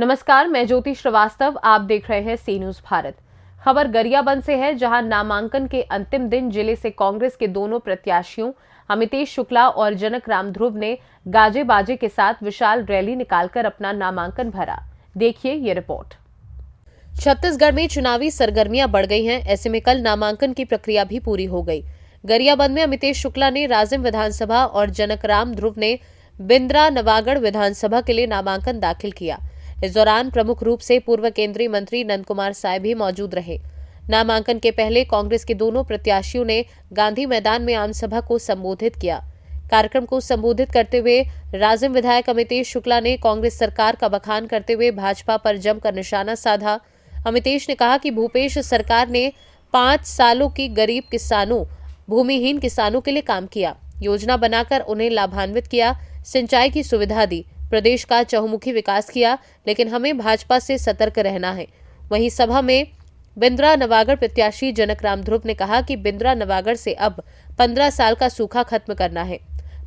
नमस्कार, मैं ज्योति श्रीवास्तव। आप देख रहे हैं सी न्यूज भारत। खबर गरियाबंद से है, जहां नामांकन के अंतिम दिन जिले से कांग्रेस के दोनों प्रत्याशियों अमितेश शुक्ला और जनक राम ध्रुव ने गाजे बाजे के साथ विशाल रैली निकालकर अपना नामांकन भरा। देखिए ये रिपोर्ट। छत्तीसगढ़ में चुनावी सरगर्मियां बढ़ गई हैं। ऐसे में कल नामांकन की प्रक्रिया भी पूरी हो गई। गरियाबंद में अमितेश शुक्ला ने राजिम विधानसभा और जनक राम ध्रुव ने बिंद्रा नवागढ़ विधानसभा के लिए नामांकन दाखिल किया। इस दौरान प्रमुख रूप से पूर्व केंद्रीय मंत्री नंद कुमार साय भी मौजूद रहे। नामांकन के पहले कांग्रेस के दोनों प्रत्याशियों ने गांधी मैदान में आमसभा को संबोधित किया। कार्यक्रम को संबोधित करते हुए राजिम विधायक अमितेश शुक्ला ने कांग्रेस सरकार का बखान करते हुए भाजपा पर जमकर निशाना साधा। अमितेश ने कहा कि भूपेश सरकार ने 5 सालों की गरीब किसानों, भूमिहीन किसानों के लिए काम किया, योजना बनाकर उन्हें लाभान्वित किया, सिंचाई की सुविधा दी, प्रदेश का चहुमुखी विकास किया, लेकिन हमें भाजपा से सतर्क रहना है। वहीं सभा में बिंद्रा नवागढ़ प्रत्याशी जनक राम ध्रुव ने कहा कि बिंद्रा नवागढ़ से अब 15 साल का सूखा खत्म करना है।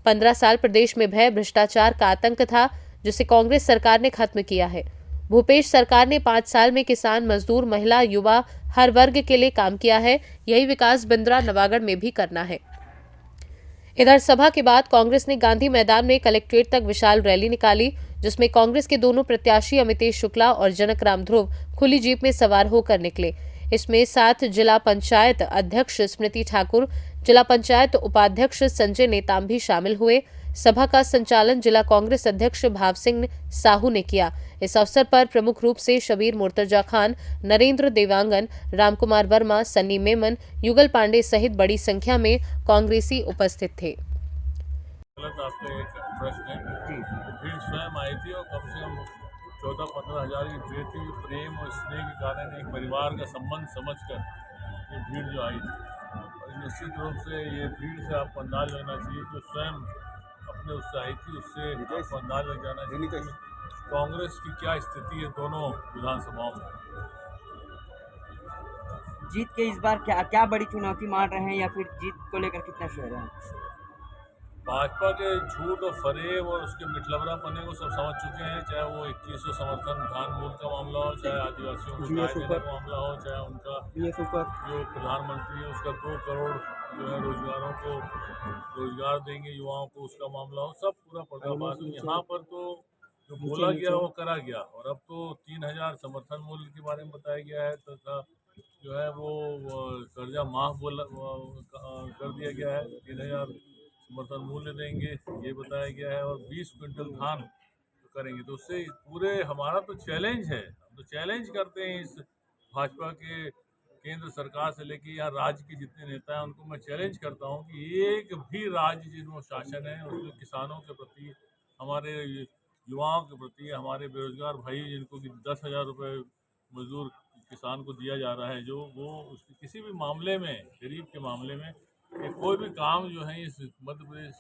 15 साल प्रदेश में भय भ्रष्टाचार का आतंक था, जिसे कांग्रेस सरकार ने खत्म किया है। भूपेश सरकार ने 5 साल में किसान, मजदूर, महिला, युवा, हर वर्ग के लिए काम किया है। यही विकास बिंद्रा नवागढ़ में भी करना है। इधर सभा के बाद कांग्रेस ने गांधी मैदान में कलेक्ट्रेट तक विशाल रैली निकाली, जिसमें कांग्रेस के दोनों प्रत्याशी अमितेश शुक्ला और जनक राम ध्रुव खुली जीप में सवार होकर निकले। इसमें 7 जिला पंचायत अध्यक्ष स्मृति ठाकुर, जिला पंचायत उपाध्यक्ष संजय नेताम भी शामिल हुए। सभा का संचालन जिला कांग्रेस अध्यक्ष भाव सिंह साहू ने किया। इस अवसर पर प्रमुख रूप से शबीर मुर्तजा खान, नरेंद्र देवांगन, रामकुमार वर्मा, सन्नी मेमन, युगल पांडे सहित बड़ी संख्या में कांग्रेसी उपस्थित थे। आपका एक प्रश्न है। भीड़ स्वयं आई थी और कम से कम 14-15 हज़ार की भीड़ थी। प्रेम और स्नेह के कारण एक परिवार का संबंध समझकर ये भीड़ जो आई थी, और निश्चित रूप से ये भीड़ से आपको अंदाज लगना चाहिए जो स्वयं अपने उससे आई थी, उससे आपको अंदाज लग जाना चाहिए कांग्रेस की क्या स्थिति है दोनों विधानसभाओं में। जीत के इस बार क्या बड़ी चुनौती मान रहे हैं, या फिर जीत को लेकर कितना श्योर है? भाजपा के झूठ और फरेब और उसके मिठलबरा पने को सब समझ चुके हैं, चाहे वो 2100 समर्थन धान मूल का मामला हो, चाहे आदिवासियों को न्याय देने का मामला हो, चाहे उनका जो प्रधानमंत्री है उसका 2 करोड़ जो है रोजगारों को रोजगार देंगे युवाओं को, उसका मामला हो, सब पूरा पर्दाफाश। यहाँ पर तो जो बोला गया वो करा गया, और अब तो 3000 समर्थन मूल्य के बारे में बताया गया है तथा जो है वो कर्जा माफ कर दिया गया है। 3000 समर्थन मूल्य देंगे ये बताया गया है, और 20 क्विंटल धान करेंगे। तो उससे पूरे हमारा तो चैलेंज है, हम तो चैलेंज करते हैं इस भाजपा के केंद्र सरकार से लेके यहाँ राज्य के जितने नेता हैं उनको मैं चैलेंज करता हूँ कि एक भी राज्य जिनमें शासन है उसमें किसानों के प्रति, हमारे युवाओं के प्रति, हमारे बेरोजगार भाई जिनको कि 10,000 रुपये मजदूर किसान को दिया जा रहा है, जो वो उसके किसी भी मामले में, गरीब के मामले में कि कोई भी काम जो है इस मध्य प्रदेश,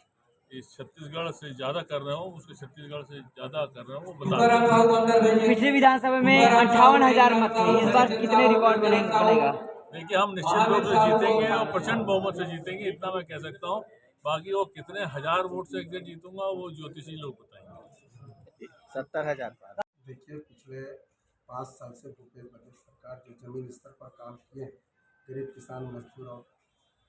इस छत्तीसगढ़ से ज़्यादा कर रहे हो, उसके छत्तीसगढ़ से ज़्यादा कर रहे हो वो बता। पिछले विधानसभा में 58,000 मत थे, इस बार कितने रिकॉर्ड बनेगा? देखिए, हम निश्चित रूप से जीतेंगे और प्रचंड बहुमत से जीतेंगे, इतना मैं कह सकता हूँ। बाकी वो कितने हजार वोट से एग्जैक्ट जीतूंगा वो ज्योतिषी लोग बताएंगे। 70,000। देखिए, पिछले 5 साल से भूपेश बघेल सरकार जो जमीन स्तर पर काम किए, गरीब किसान, मजदूर और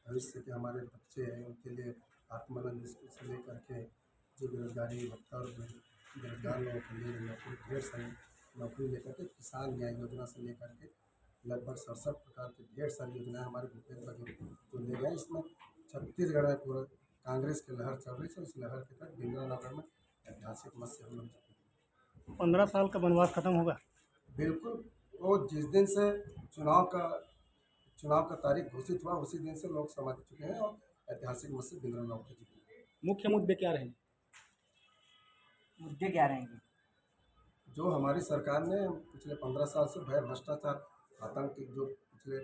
भविष्य के हमारे बच्चे हैं उनके लिए आत्मानंद स्कूल से लेकर के जो बेरोजगारी भत्ता और बेरोजगार लोगों के लिए नौकरी, ढेर सारी नौकरी लेकर के, किसान न्याय योजना से लेकर के लगभग 67 प्रकार की ढेर सारी योजनाएं हमारे भूपेश बघेल जो ले गए। इसमें छत्तीसगढ़ में पूरा कांग्रेस की लहर चल रही है। इस लहर के तहत बिंद्रा नगर में ऐतिहासिक मत से हम लोग 15 साल का वनवास खत्म होगा। बिल्कुल, वो जिस दिन से चुनाव का तारीख घोषित हुआ उसी दिन से लोग समझ चुके हैं, और ऐतिहासिक मत से बिंद्रा नगर जीते हैं। मुख्य मुद्दे क्या रहेंगे? मुद्दे क्या रहेंगे? जो हमारी सरकार ने पिछले 15 साल से भय भ्रष्टाचार आतंक जो पिछले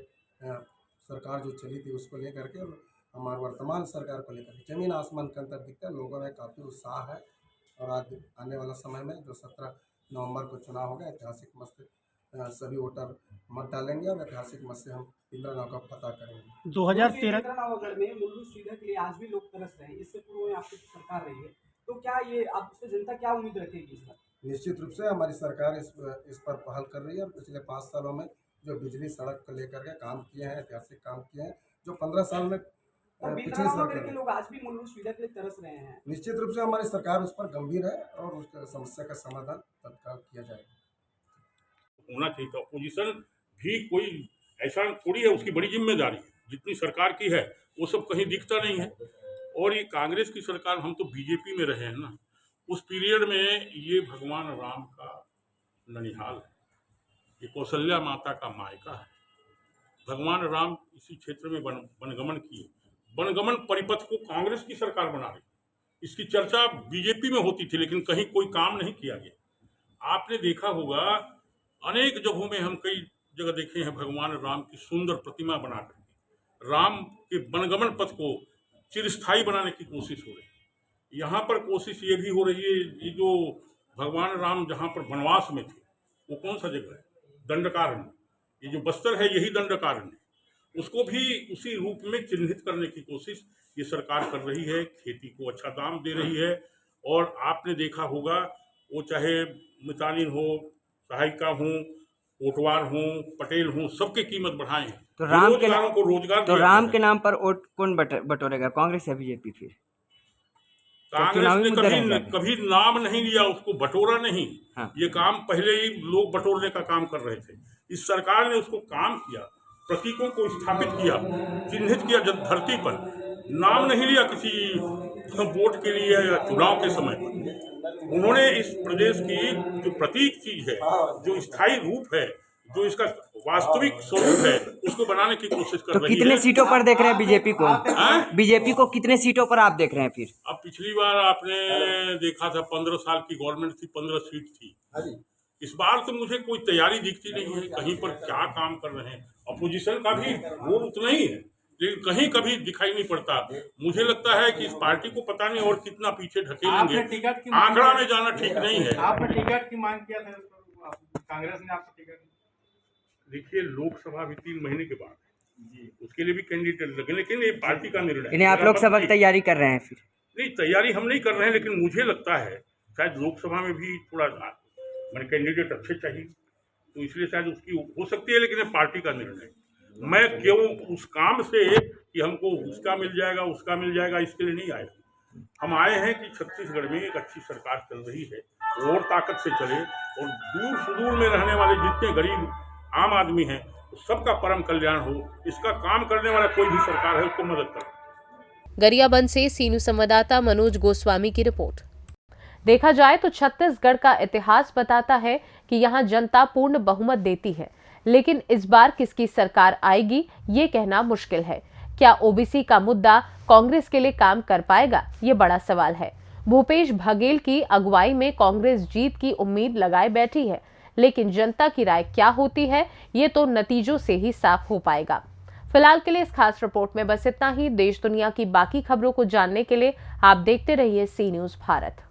सरकार जो चली थी उसको लेकर के, हमारे वर्तमान सरकार को लेकर के जमीन आसमान का अंतर दिखता है। लोगों में काफ़ी उत्साह है, और आज आने वाला समय में जो 17 नवंबर को चुनाव होगा, ऐतिहासिक मत से सभी वोटर मत डालेंगे और ऐतिहासिक मत से हम बिंद्रा नगर का फतह करेंगे। 2013 नगर में मूलभूत सुविधा के लिए आज भी लोग तरस रहे हैं। इससे पूर्व में आपकी सरकार रही है, तो क्या ये आपसे जनता क्या उम्मीद रखेगी इस बार? निश्चित रूप से हमारी सरकार इस पर पहल कर रही है और पिछले 5 सालों में जो बिजली सड़क को लेकर के काम किए हैं, ऐतिहासिक काम किए हैं, जो 15 साल में और पिछली बिल्डर सरकार के लोग आज भी मूलभूत सुविधा के लिए तरस रहे हैं। निश्चित रूप से हमारी सरकार उस पर गंभीर है और उस समस्या का समाधान तत्काल किया जाएगा। होना चाहिए था। अपोजिशन भी कोई ऐसा थोड़ी है, उसकी बड़ी जिम्मेदारी है, जितनी सरकार की है वो सब कहीं दिखता नहीं है। और ये कांग्रेस की सरकार, हम तो बीजेपी में रहे हैं ना, उस पीरियड में ये भगवान राम का ननिहाल है, ये कौशल्या माता का मायका है। भगवान राम इसी क्षेत्र में वनगमन किए, वनगमन परिपथ को कांग्रेस की सरकार बना रही। इसकी चर्चा बीजेपी में होती थी लेकिन कहीं कोई काम नहीं किया गया। आपने देखा होगा अनेक जगहों में, हम कई जगह देखे हैं भगवान राम की सुंदर प्रतिमा बना करके राम के वनगमन पथ को चिरस्थायी बनाने की कोशिश हो रही है। यहाँ पर कोशिश ये भी हो रही है, ये जो भगवान राम जहाँ पर वनवास में थे वो कौन सा जगह है? दंडकारण्य। ये जो बस्तर है यही दंडकारण्य, उसको भी उसी रूप में चिन्हित करने की कोशिश ये सरकार कर रही है। खेती को अच्छा दाम दे रही है और आपने देखा होगा वो चाहे मितानिन हो, सहायिका हों, कोटवार हों, पटेल हों, सबकी कीमत बढ़ाए हैं। तो राम के बेरोजगारों को रोजगार तो दिया राम गया के है। नाम पर वोट कौन बटोरेगा, कांग्रेस या बीजेपी? फिर कांग्रेस चुनावी ने मुद्दे रह जाएंगे। कभी नाम नहीं लिया, उसको बटोरा नहीं। हाँ। ये काम पहले ही लोग बटोरने का काम कर रहे थे। इस सरकार ने उसको काम किया, प्रतीकों को स्थापित किया, चिन्हित किया जब धरती पर। नाम नहीं लिया किसी वोट के लिए या चुनाव के समय पर। उन्होंने इस प्रदेश की जो प्रतीक चीज है, जो स्थायी रूप है, जो इसका वास्तविक स्वरूप है, उसको बनाने की कोशिश कर तो रही है। कितने सीटों पर देख रहे हैं बीजेपी को? हाँ? बीजेपी को कितने सीटों पर आप देख रहे हैं? फिर अब पिछली बार आपने देखा था 15 साल की गवर्नमेंट थी, 15 सीट थी। इस बार तो मुझे कोई तैयारी दिखती नहीं है, कहीं पर क्या काम कर रहे हैं। अपोजिशन का भी रोल उतना ही है लेकिन कहीं कभी दिखाई नहीं पड़ता। मुझे लगता है कि इस पार्टी को पता नहीं और कितना पीछे ढकेलेंगे। आंकड़ा में जाना ठीक नहीं है। आपने टिकट की मांग किया था, कांग्रेस ने आपको टिकट? देखिए, लोकसभा भी 3 महीने के बाद है, उसके लिए भी कैंडिडेट लगे, लेकिन ये पार्टी का निर्णय है। यानी आप लोकसभा की तैयारी कर रहे हैं? फिर नहीं, तैयारी हम नहीं कर रहे हैं, लेकिन मुझे लगता है शायद लोकसभा में भी थोड़ा मैंने कैंडिडेट अच्छे चाहिए, तो इसलिए शायद उसकी हो सकती है, लेकिन ये पार्टी का निर्णय है। मैं क्यों उस काम से कि हमको उसका मिल जाएगा इसके लिए नहीं आए। हम आए हैं कि छत्तीसगढ़ में एक अच्छी सरकार चल रही है, और ताकत से चले और दूर सुदूर में रहने वाले जितने गरीब आम आदमी हैं सबका परम कल्याण हो। इसका काम करने वाला कोई भी सरकार है उसको मदद करे। गरियाबंद से सीनू संवाददाता मनोज गोस्वामी की रिपोर्ट। देखा जाए तो छत्तीसगढ़ का इतिहास बताता है कि यहां जनता पूर्ण बहुमत देती है, लेकिन इस बार किसकी सरकार आएगी ये कहना मुश्किल है। क्या ओबीसी का मुद्दा कांग्रेस के लिए काम कर पाएगा, ये बड़ा सवाल है। भूपेश बघेल की अगुवाई में कांग्रेस जीत की उम्मीद लगाए बैठी है, लेकिन जनता की राय क्या होती है ये तो नतीजों से ही साफ हो पाएगा। फिलहाल के लिए इस खास रिपोर्ट में बस इतना ही। देश दुनिया की बाकी खबरों को जानने के लिए आप देखते रहिए सी न्यूज़ भारत।